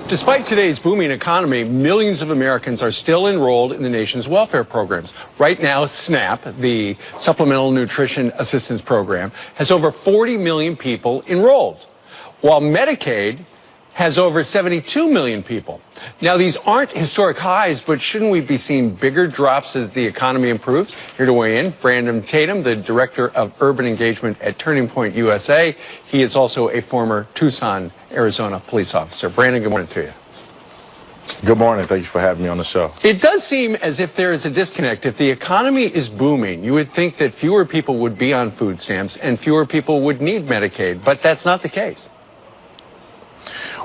Despite today's booming economy, millions of Americans are still enrolled in the nation's welfare programs. Right now, SNAP, the Supplemental Nutrition Assistance Program, has over 40 million people enrolled, while Medicaid has over 72 million people. Now, these aren't historic highs, but shouldn't we be seeing bigger drops as the economy improves? Here to weigh in, Brandon Tatum, the Director of Urban Engagement at Turning Point USA. He is also a former Tucson, Arizona police officer. Brandon, good morning to you. Good morning. Thank you for having me on the show. It does seem as if there is a disconnect. If the economy is booming, you would think that fewer people would be on food stamps and fewer people would need Medicaid, but that's not the case.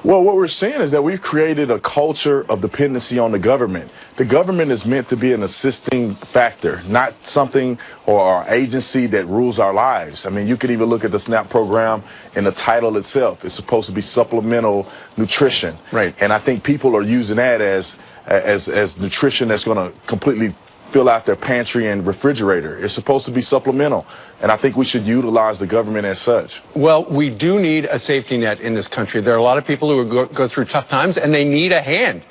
Well, what we're seeing is that we've created a culture of dependency on the government. The government is meant to be an assisting factor, not something or an agency that rules our lives. I mean, you could even look at the SNAP program in the title itself. It's supposed to be supplemental nutrition. Right. And I think people are using that as nutrition that's going to completely fill out their pantry and refrigerator. It's supposed to be supplemental, and I think we should utilize the government as such. Well, we do need a safety net in this country. There are a lot of people who go through tough times, and they need a hand,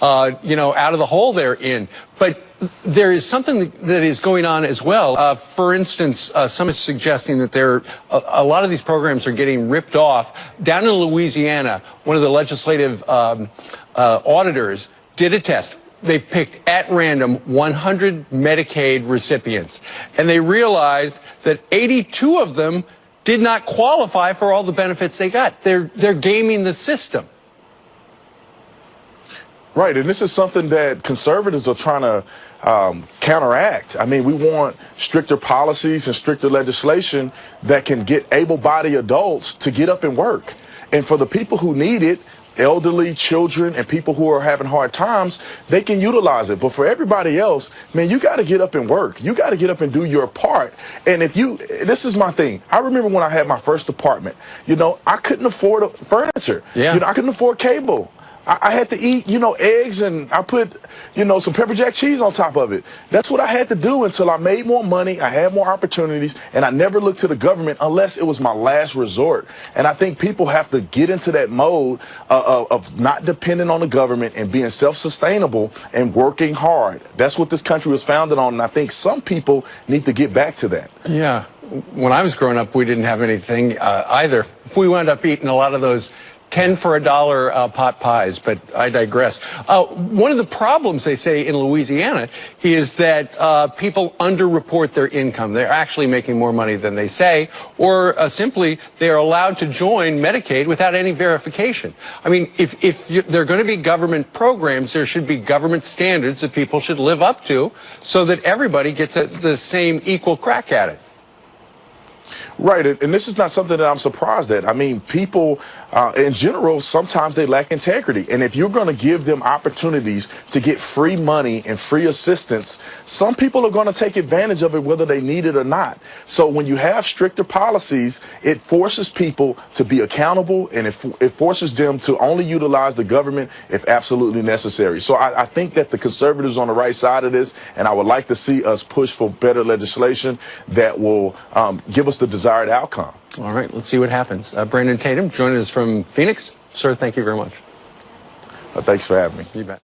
out of the hole they're in. But there is something that is going on as well. For instance, some is suggesting that a lot of these programs are getting ripped off. Down in Louisiana, one of the legislative auditors did a test. They picked at random 100 Medicaid recipients, and they realized that 82 of them did not qualify for all the benefits they got. They're gaming the system. Right, and this is something that conservatives are trying to counteract. I mean, we want stricter policies and stricter legislation that can get able-bodied adults to get up and work. And for the people who need it, elderly, children, and people who are having hard times, they can utilize it. But for everybody else, man, you got to get up and work. You got to get up and do your part. And this is my thing. I remember when I had my first apartment, I couldn't afford furniture. Yeah. I couldn't afford cable. I had to eat, eggs, and I put, some pepper jack cheese on top of it. That's what I had to do until I made more money, I had more opportunities, and I never looked to the government unless it was my last resort. And I think people have to get into that mode of not depending on the government and being self-sustainable and working hard. That's what this country was founded on, and I think some people need to get back to that. Yeah. When I was growing up, we didn't have anything either. We wound up eating a lot of those 10 for $1 pot pies, but I digress. One of the problems, they say, in Louisiana is that people underreport their income. They're actually making more money than they say, or simply they are allowed to join Medicaid without any verification. I mean, if there are going to be government programs, there should be government standards that people should live up to so that everybody gets the same equal crack at it. Right, and this is not something that I'm surprised at. I mean, people in general, sometimes they lack integrity. And if you're going to give them opportunities to get free money and free assistance, some people are going to take advantage of it whether they need it or not. So when you have stricter policies, it forces people to be accountable, and it forces them to only utilize the government if absolutely necessary. So I think that the conservatives are on the right side of this, and I would like to see us push for better legislation that will give us the desired outcome. All right, let's see what happens. Brandon Tatum joining us from Phoenix. Sir, thank you very much. Thanks for having me. You bet.